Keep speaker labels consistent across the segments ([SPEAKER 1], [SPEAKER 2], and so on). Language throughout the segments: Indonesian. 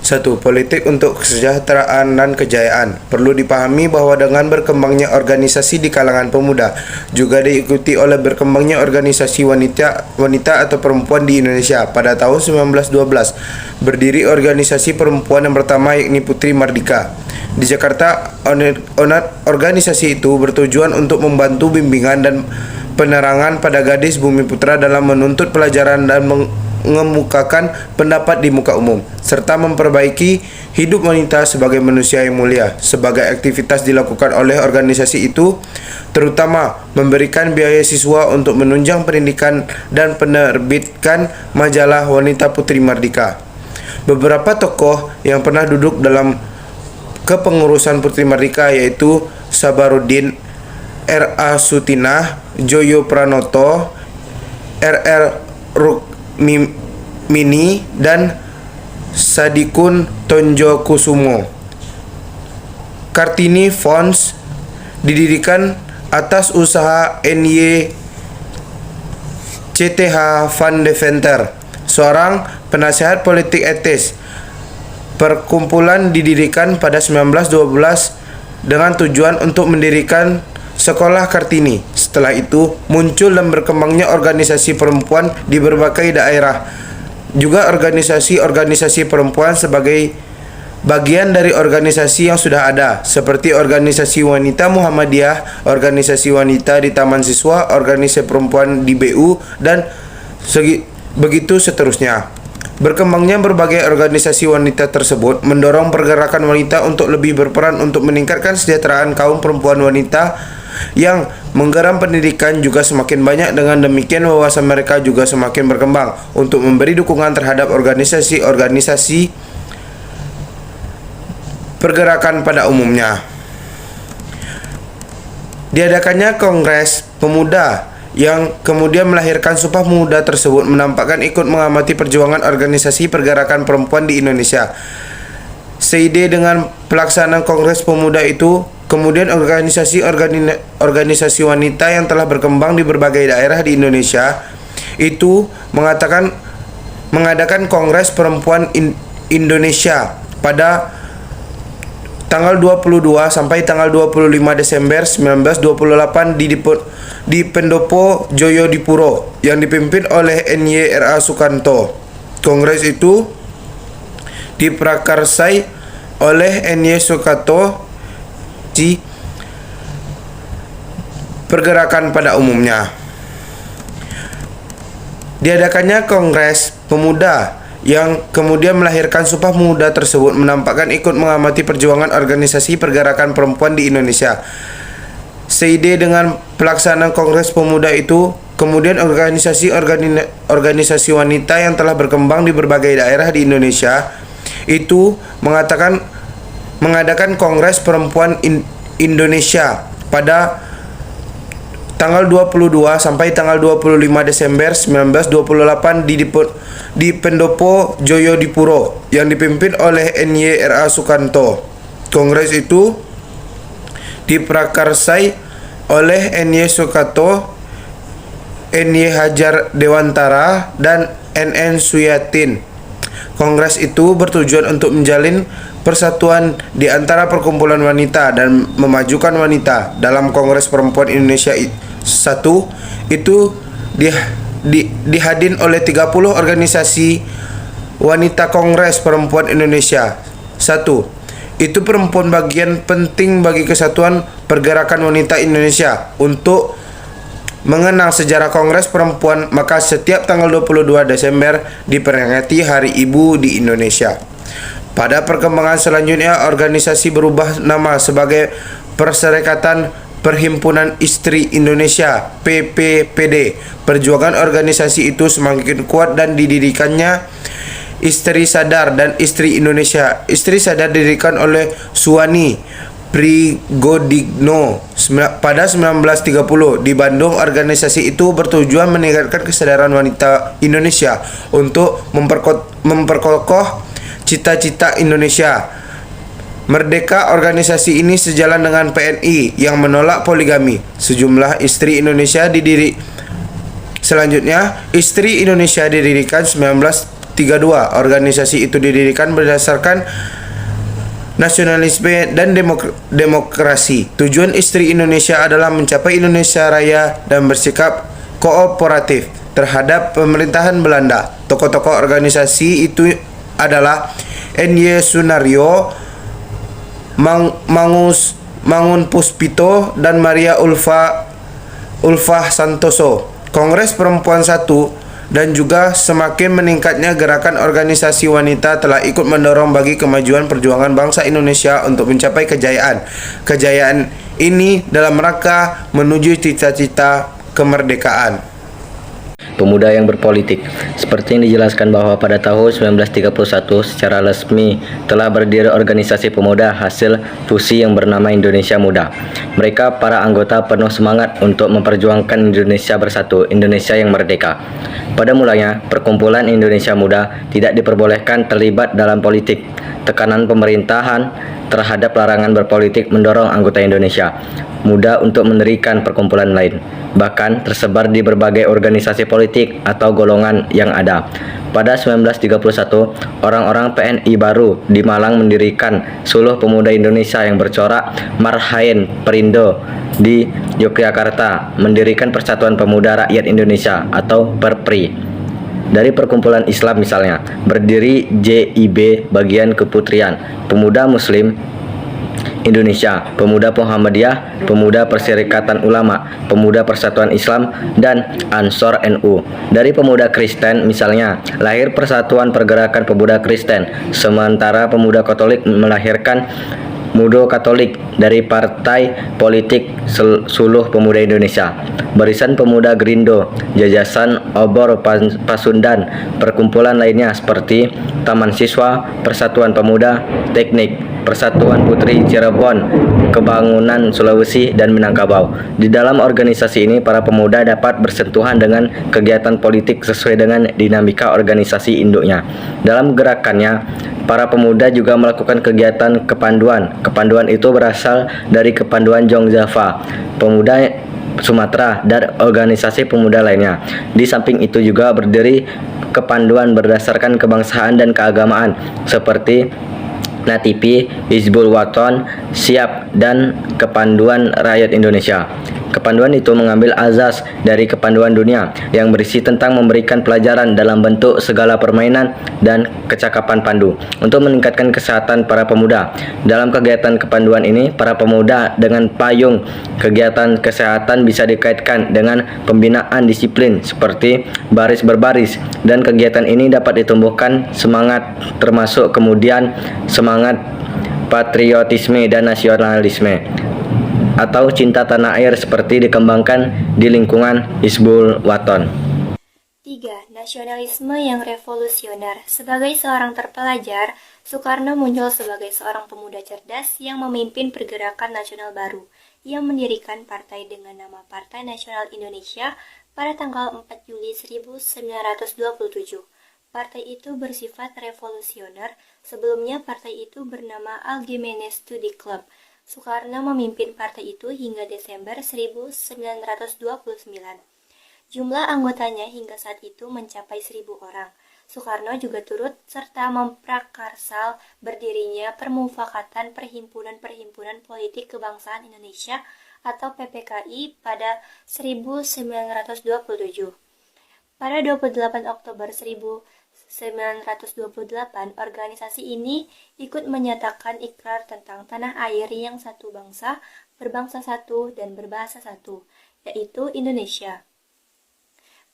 [SPEAKER 1] 1. Politik untuk kesejahteraan dan kejayaan. Perlu dipahami bahwa dengan berkembangnya organisasi di kalangan pemuda, juga diikuti oleh berkembangnya organisasi wanita atau perempuan di Indonesia. Pada tahun 1912, berdiri organisasi perempuan yang pertama, yakni Putri Mardika. Di Jakarta, organisasi itu bertujuan untuk membantu bimbingan dan penerangan pada gadis bumi putra dalam menuntut pelajaran dan mengemukakan pendapat di muka umum, serta memperbaiki hidup wanita sebagai manusia yang mulia. Sebagai aktivitas dilakukan oleh organisasi itu, terutama memberikan biaya siswa untuk menunjang pendidikan dan penerbitkan majalah Wanita Putri Mardika. Beberapa tokoh yang pernah duduk dalam kepengurusan Putri Mardika yaitu Sabarudin, R.A. Sutinah, Joyo Pranoto, R.R. Rukmini, dan Sadikun Tonjo Kusumo. Kartini Fonds didirikan atas usaha N.Y. CTH Van Deventer, seorang penasehat politik etis. Perkumpulan didirikan pada 1912 dengan tujuan untuk mendirikan Sekolah Kartini. Setelah itu muncul dan berkembangnya organisasi perempuan di berbagai daerah. Juga organisasi-organisasi perempuan sebagai bagian dari organisasi yang sudah ada, seperti organisasi wanita Muhammadiyah, organisasi wanita di Taman Siswa, organisasi perempuan di BU, dan begitu seterusnya. Berkembangnya berbagai organisasi wanita tersebut mendorong pergerakan wanita untuk lebih berperan untuk meningkatkan kesejahteraan kaum perempuan wanita yang menggeram pendidikan juga semakin banyak. Dengan demikian, wawasan mereka juga semakin berkembang untuk memberi dukungan terhadap organisasi-organisasi pergerakan pada umumnya. Diadakannya Kongres Pemuda yang kemudian melahirkan Sumpah Pemuda tersebut menampakkan ikut mengamati perjuangan organisasi pergerakan perempuan di Indonesia. Seide dengan pelaksanaan Kongres Pemuda itu, kemudian organisasi wanita yang telah berkembang di berbagai daerah di Indonesia itu mengadakan Kongres Perempuan Indonesia pada tanggal 22 sampai tanggal 25 Desember 1928 di Pendopo Joyodipuro yang dipimpin oleh N.Y. R.A. Sukanto. Kongres itu diprakarsai oleh N.Y. Sukanto di pergerakan pada umumnya. Diadakannya Kongres Pemuda yang kemudian melahirkan Sumpah Pemuda tersebut menampakkan ikut mengamati perjuangan organisasi pergerakan perempuan di Indonesia. Seide dengan pelaksanaan Kongres Pemuda itu, kemudian organisasi wanita yang telah berkembang di berbagai daerah di Indonesia itu mengadakan Kongres Perempuan Indonesia pada tanggal 22 sampai tanggal 25 Desember 1928 di Pendopo Joyodipuro yang dipimpin oleh N.Y. R.A. Sukanto. Kongres itu diprakarsai oleh N.Y. Sukanto, N.Y. Hajar Dewantara, dan N.N. Suyatin. Kongres itu bertujuan untuk menjalin persatuan di antara perkumpulan wanita dan memajukan wanita. Dalam Kongres Perempuan Indonesia 1 itu dihadin oleh 30 organisasi wanita. Kongres Perempuan Indonesia 1 itu perempuan bagian penting bagi kesatuan pergerakan wanita Indonesia. Untuk mengenang sejarah Kongres Perempuan, maka setiap tanggal 22 Desember diperingati Hari Ibu di Indonesia. Pada perkembangan selanjutnya, organisasi berubah nama sebagai Perserikatan Perhimpunan Istri Indonesia (PPPD). Perjuangan organisasi itu semakin kuat dan didirikannya Istri Sadar dan Istri Indonesia. Istri Sadar didirikan oleh Suwani Prigodino pada 1930 di Bandung. Organisasi itu bertujuan meningkatkan kesadaran wanita Indonesia untuk memperkokoh cita-cita Indonesia merdeka. Organisasi ini sejalan dengan PNI yang menolak poligami. Sejumlah Istri Indonesia Selanjutnya, Istri Indonesia didirikan 1930 32. Organisasi itu didirikan berdasarkan nasionalisme dan demokrasi. Tujuan Istri Indonesia adalah mencapai Indonesia Raya dan bersikap kooperatif terhadap pemerintahan Belanda. Tokoh-tokoh organisasi itu adalah N.Y. Sunario, Mangun Puspito, dan Maria Ulfah Santoso. Kongres Perempuan 1 dan juga semakin meningkatnya gerakan organisasi wanita telah ikut mendorong bagi kemajuan perjuangan bangsa Indonesia untuk mencapai kejayaan. Kejayaan ini dalam rangka menuju cita-cita kemerdekaan.
[SPEAKER 2] Pemuda yang berpolitik. Seperti yang dijelaskan bahwa pada tahun 1931 secara resmi telah berdiri organisasi pemuda hasil fusi yang bernama Indonesia Muda. Mereka para anggota penuh semangat untuk memperjuangkan Indonesia bersatu, Indonesia yang merdeka. Pada mulanya, perkumpulan Indonesia Muda tidak diperbolehkan terlibat dalam politik. Tekanan pemerintahan terhadap larangan berpolitik mendorong anggota Indonesia Muda untuk mendirikan perkumpulan lain, bahkan tersebar di berbagai organisasi politik atau golongan yang ada. Pada 1931, orang-orang PNI baru di Malang mendirikan Suluh Pemuda Indonesia yang bercorak Marhaen Perindo. Di Yogyakarta mendirikan Persatuan Pemuda Rakyat Indonesia atau Perpri. Dari perkumpulan Islam misalnya, berdiri JIB Bagian Keputrian, Pemuda Muslim Indonesia, Pemuda Muhammadiyah, Pemuda Perserikatan Ulama, Pemuda Persatuan Islam, dan Ansor NU. Dari pemuda Kristen misalnya, lahir Persatuan Pergerakan Pemuda Kristen, sementara pemuda Katolik melahirkan Mudo Katolik. Dari partai politik Suluh Pemuda Indonesia, Barisan Pemuda Gerindo, Yayasan Obor Pasundan, perkumpulan lainnya seperti Taman Siswa, Persatuan Pemuda Teknik, Persatuan Putri Cirebon, Kebangunan Sulawesi, dan Minangkabau. Di dalam organisasi ini, para pemuda dapat bersentuhan dengan kegiatan politik sesuai dengan dinamika organisasi induknya. Dalam gerakannya, para pemuda juga melakukan kegiatan kepanduan. Kepanduan itu berasal dari Kepanduan Jongjava, Pemuda Sumatera, dan organisasi pemuda lainnya. Di samping itu juga berdiri kepanduan berdasarkan kebangsaan dan keagamaan seperti Natipi, Hizbul Waton, Siap, dan Kepanduan Rakyat Indonesia. Kepanduan itu mengambil azas dari kepanduan dunia yang berisi tentang memberikan pelajaran dalam bentuk segala permainan dan kecakapan pandu untuk meningkatkan kesehatan para pemuda. Dalam kegiatan kepanduan ini, para pemuda dengan payung kegiatan kesehatan bisa dikaitkan dengan pembinaan disiplin seperti baris berbaris, dan kegiatan ini dapat ditumbuhkan semangat termasuk kemudian semangat patriotisme dan nasionalisme atau cinta tanah air seperti dikembangkan di lingkungan Hizbul Waton.
[SPEAKER 3] 3. Nasionalisme yang revolusioner. Sebagai seorang terpelajar, Soekarno muncul sebagai seorang pemuda cerdas yang memimpin pergerakan nasional baru. Ia mendirikan partai dengan nama Partai Nasional Indonesia pada tanggal 4 Juli 1927. Partai itu bersifat revolusioner. Sebelumnya partai itu bernama Algemene Studi Club. Soekarno memimpin partai itu hingga Desember 1929. Jumlah anggotanya hingga saat itu mencapai 1.000 orang. Soekarno juga turut serta memprakarsal berdirinya Permufakatan Perhimpunan-Perhimpunan Politik Kebangsaan Indonesia atau PPKI pada 1927. Pada 28 Oktober 1928, organisasi ini ikut menyatakan ikrar tentang tanah air yang satu bangsa, berbangsa satu, dan berbahasa satu, yaitu Indonesia.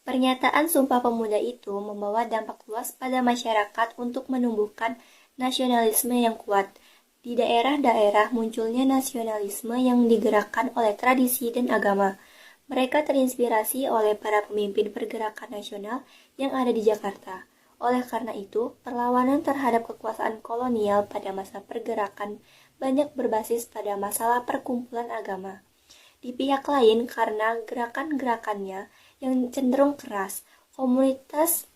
[SPEAKER 3] Pernyataan Sumpah Pemuda itu membawa dampak luas pada masyarakat untuk menumbuhkan nasionalisme yang kuat. Di daerah-daerah munculnya nasionalisme yang digerakkan oleh tradisi dan agama. Mereka terinspirasi oleh para pemimpin pergerakan nasional yang ada di Jakarta. Oleh karena itu, perlawanan terhadap kekuasaan kolonial pada masa pergerakan banyak berbasis pada masalah perkumpulan agama. Di pihak lain, karena gerakan-gerakannya yang cenderung keras, komunis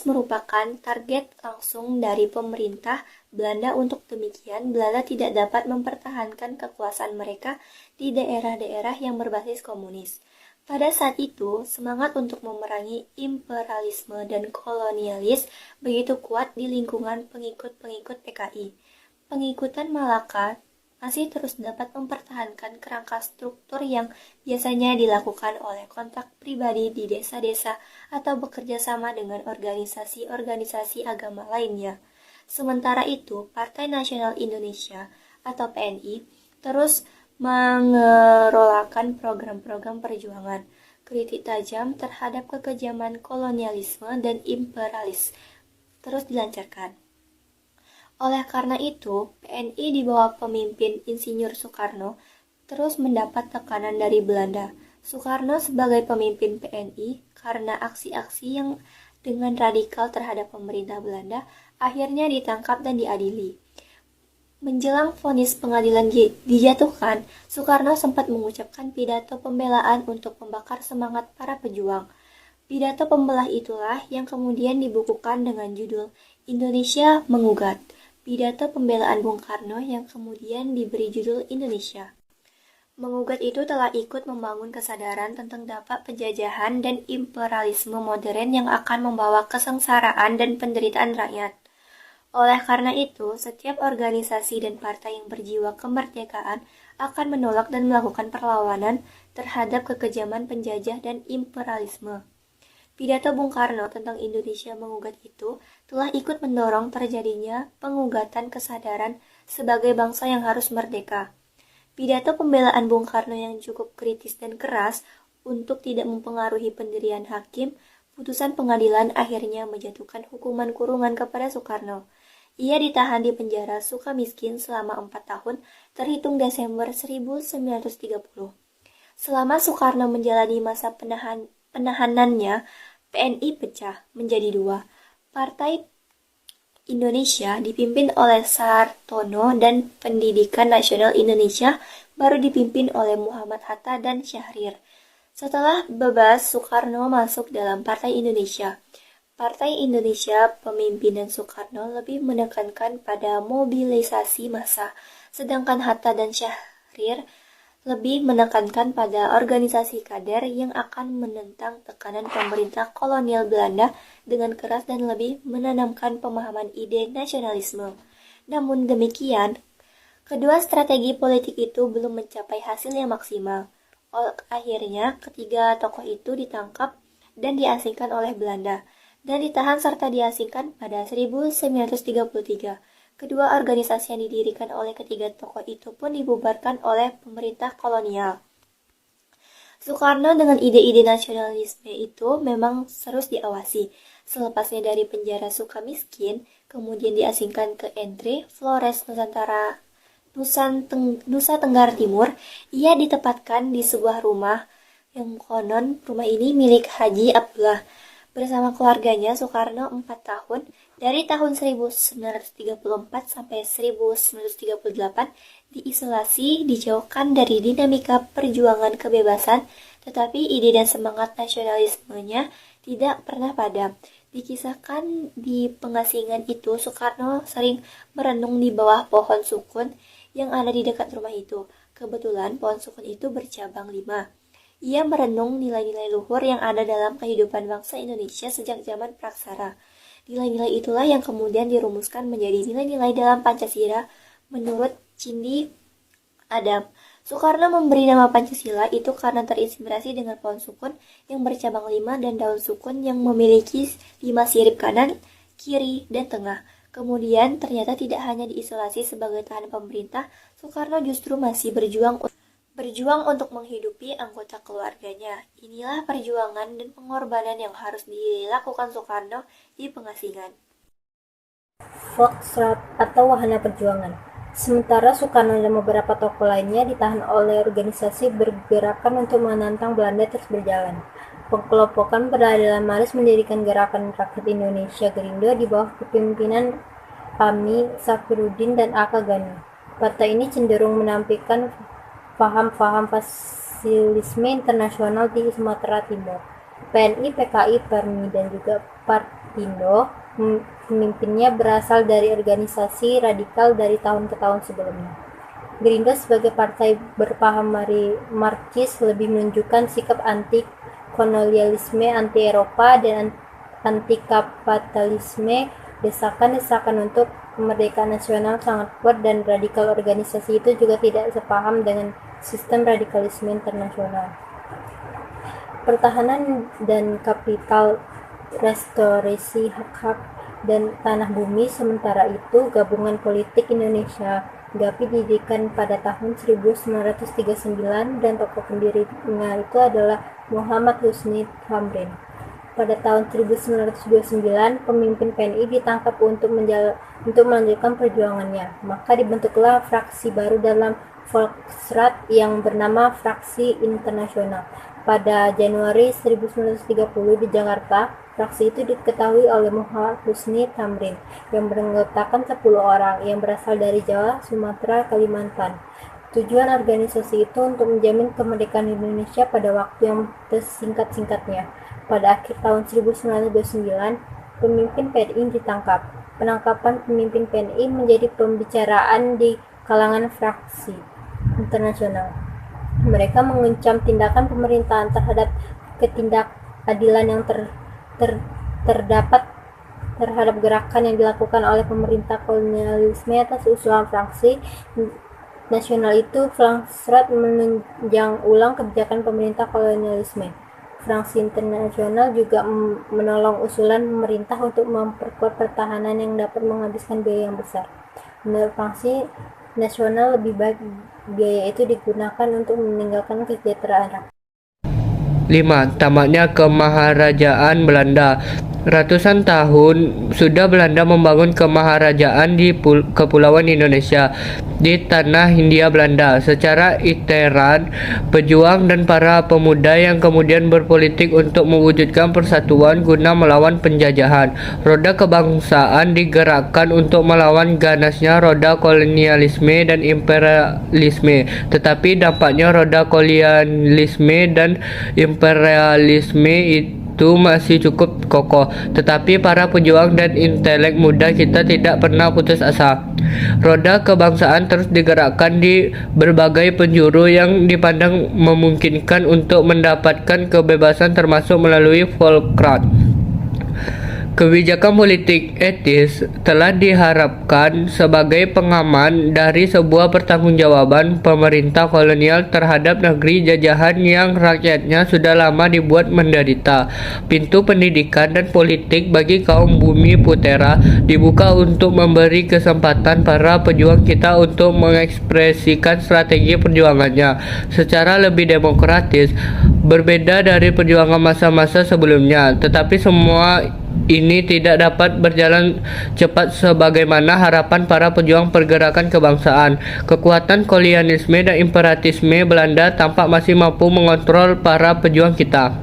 [SPEAKER 3] merupakan target langsung dari pemerintah Belanda. Untuk demikian, Belanda tidak dapat mempertahankan kekuasaan mereka di daerah-daerah yang berbasis komunis. Pada saat itu, semangat untuk memerangi imperialisme dan kolonialis begitu kuat di lingkungan pengikut-pengikut PKI. Pengikutan Malaka masih terus dapat mempertahankan kerangka struktur yang biasanya dilakukan oleh kontak pribadi di desa-desa atau bekerja sama dengan organisasi-organisasi agama lainnya. Sementara itu, Partai Nasional Indonesia atau PNI terus mengerolakan program-program perjuangan, kritik tajam terhadap kekejaman kolonialisme dan imperialis terus dilancarkan. Oleh karena itu, PNI di bawah pemimpin Insinyur Soekarno terus mendapat tekanan dari Belanda. Soekarno sebagai pemimpin PNI karena aksi-aksi yang dengan radikal terhadap pemerintah Belanda akhirnya ditangkap dan diadili. Menjelang vonis pengadilan dijatuhkan, Soekarno sempat mengucapkan pidato pembelaan untuk membakar semangat para pejuang. Pidato pembelah itulah yang kemudian dibukukan dengan judul Indonesia Mengugat. Pidato pembelaan Bung Karno yang kemudian diberi judul Indonesia Mengugat itu telah ikut membangun kesadaran tentang dampak penjajahan dan imperialisme modern yang akan membawa kesengsaraan dan penderitaan rakyat. Oleh karena itu, setiap organisasi dan partai yang berjiwa kemerdekaan akan menolak dan melakukan perlawanan terhadap kekejaman penjajah dan imperialisme. Pidato Bung Karno tentang Indonesia Mengugat itu telah ikut mendorong terjadinya pengugatan kesadaran sebagai bangsa yang harus merdeka. Pidato pembelaan Bung Karno yang cukup kritis dan keras untuk tidak mempengaruhi pendirian hakim, putusan pengadilan akhirnya menjatuhkan hukuman kurungan kepada Soekarno. Ia ditahan di penjara Sukamiskin selama 4 tahun, terhitung Desember 1930. Selama Soekarno menjalani masa penahanannya, PNI pecah menjadi dua. Partai Indonesia dipimpin oleh Sartono dan Pendidikan Nasional Indonesia baru dipimpin oleh Muhammad Hatta dan Syahrir. Setelah bebas, Soekarno masuk dalam Partai Indonesia. Partai Indonesia pemimpinan Soekarno lebih menekankan pada mobilisasi massa, sedangkan Hatta dan Syahrir lebih menekankan pada organisasi kader yang akan menentang tekanan pemerintah kolonial Belanda dengan keras dan lebih menanamkan pemahaman ide nasionalisme. Namun demikian, kedua strategi politik itu belum mencapai hasil yang maksimal. Akhirnya, ketiga tokoh itu ditangkap dan diasingkan oleh Belanda dan ditahan serta diasingkan pada 1933. Kedua organisasi yang didirikan oleh ketiga tokoh itu pun dibubarkan oleh pemerintah kolonial. Soekarno dengan ide-ide nasionalisme itu memang terus diawasi. Selepasnya dari penjara Sukamiskin, kemudian diasingkan ke Entry, Flores, Nusa Tenggara Timur. Ia ditempatkan di sebuah rumah yang konon rumah ini milik Haji Abdullah. Bersama keluarganya, Soekarno 4 tahun, dari tahun 1934 sampai 1938, diisolasi, dijauhkan dari dinamika perjuangan kebebasan, tetapi ide dan semangat nasionalismenya tidak pernah padam. Dikisahkan di pengasingan itu, Soekarno sering merenung di bawah pohon sukun yang ada di dekat rumah itu. Kebetulan pohon sukun itu bercabang 5. Ia merenung nilai-nilai luhur yang ada dalam kehidupan bangsa Indonesia sejak zaman praksara. Nilai-nilai itulah yang kemudian dirumuskan menjadi nilai-nilai dalam Pancasila menurut Cindi Adam. Soekarno memberi nama Pancasila itu karena terinspirasi dengan pohon sukun yang bercabang 5 dan daun sukun yang memiliki 5 sirip kanan, kiri, dan tengah. Kemudian ternyata tidak hanya diisolasi sebagai tahanan pemerintah, Soekarno justru masih berjuang untuk menghidupi anggota keluarganya. Inilah perjuangan dan pengorbanan yang harus dilakukan Soekarno di pengasingan.
[SPEAKER 4] Foxtrot atau Wahana Perjuangan. Sementara Soekarno dan beberapa tokoh lainnya ditahan oleh organisasi bergerakan untuk menantang Belanda terus berjalan. Pengelompokan Peradilan Maris mendirikan Gerakan Rakyat Indonesia Gerindo di bawah kepemimpinan Pami Safiruddin dan Aka Gani. Partai ini cenderung menampilkan paham-paham fasilisme internasional di Sumatera Timur. PNI, PKI, PERMI, dan juga Partindo, pemimpinnya berasal dari organisasi radikal dari tahun ke tahun sebelumnya. Gerindra sebagai partai berpaham Marxis lebih menunjukkan sikap anti-kolonialisme, anti-Eropa, dan anti-kapitalisme. Desakan-desakan untuk kemerdekaan nasional sangat kuat dan radikal organisasi itu juga tidak sepaham dengan sistem radikalisme internasional. Pertahanan dan kapital, restorasi hak-hak dan tanah bumi. Sementara itu, Gabungan Politik Indonesia GAPI didirikan pada tahun 1939 dan tokoh pendirinya itu adalah Muhammad Husni Thamrin. Pada tahun 1929, pemimpin PNI ditangkap untuk melanjutkan perjuangannya. Maka dibentuklah fraksi baru dalam Volksrat yang bernama Fraksi Internasional. Pada Januari 1930 di Jakarta, fraksi itu diketahui oleh Muhammad Husni Thamrin yang beranggotakan 10 orang yang berasal dari Jawa, Sumatera, Kalimantan. Tujuan organisasi itu untuk menjamin kemerdekaan Indonesia pada waktu yang tersingkat-singkatnya. Pada akhir tahun 1929, pemimpin PNI ditangkap. Penangkapan pemimpin PNI menjadi pembicaraan di kalangan fraksi internasional. Mereka mengancam tindakan pemerintahan terhadap ketidakadilan yang terdapat terhadap gerakan yang dilakukan oleh pemerintah kolonialisme. Atas usulan fraksi nasional itu, Volksrat menunjang ulang kebijakan pemerintah kolonialisme. Fraksi internasional juga menolong usulan pemerintah untuk memperkuat pertahanan yang dapat menghabiskan biaya yang besar. Menurut fraksi nasional, lebih baik biaya itu digunakan untuk meninggalkan kesejahteraan rakyat.
[SPEAKER 5] 5. Tamatnya Kemaharajaan Belanda. Ratusan tahun sudah Belanda membangun kemaharajaan di Kepulauan Indonesia di tanah Hindia Belanda. Secara iteran, pejuang dan para pemuda yang kemudian berpolitik untuk mewujudkan persatuan guna melawan penjajahan. Roda kebangsaan digerakkan untuk melawan ganasnya roda kolonialisme dan imperialisme. Tetapi dampaknya roda kolonialisme dan imperialisme itu masih cukup kokoh, tetapi para pejuang dan intelek muda kita tidak pernah putus asa. Roda kebangsaan terus digerakkan di berbagai penjuru yang dipandang memungkinkan untuk mendapatkan kebebasan, termasuk melalui Volksrat. Kebijakan politik etis telah diharapkan sebagai pengaman dari sebuah pertanggungjawaban pemerintah kolonial terhadap negeri jajahan yang rakyatnya sudah lama dibuat menderita. Pintu pendidikan dan politik bagi kaum bumi putera dibuka untuk memberi kesempatan para pejuang kita untuk mengekspresikan strategi perjuangannya secara lebih demokratis, berbeda dari perjuangan masa-masa sebelumnya. Tetapi semua ini tidak dapat berjalan cepat sebagaimana harapan para pejuang pergerakan kebangsaan. Kekuatan kolonialisme dan imperialisme Belanda tampak masih mampu mengontrol para pejuang kita.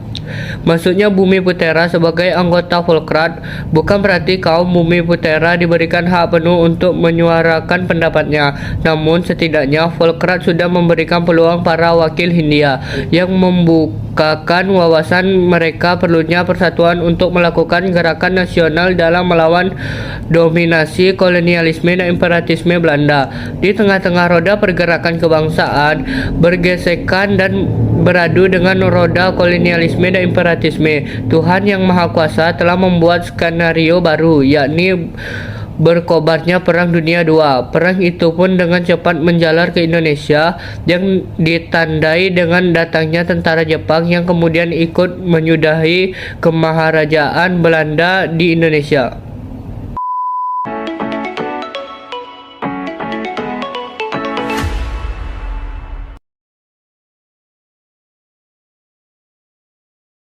[SPEAKER 5] Maksudnya bumi putera sebagai anggota Volksrat bukan berarti kaum bumi putera diberikan hak penuh untuk menyuarakan pendapatnya. Namun setidaknya Volksrat sudah memberikan peluang para wakil Hindia yang membukakan wawasan mereka perlunya persatuan untuk melakukan gerakan nasional dalam melawan dominasi kolonialisme dan imperialisme Belanda. Di tengah-tengah roda pergerakan kebangsaan bergesekan dan beradu dengan roda kolonialisme dan imperialisme, Tuhan Yang Maha Kuasa telah membuat skenario baru, yakni berkobarnya Perang Dunia II. Perang itu pun dengan cepat menjalar ke Indonesia yang ditandai dengan datangnya tentara Jepang yang kemudian ikut menyudahi kemaharajaan Belanda di Indonesia.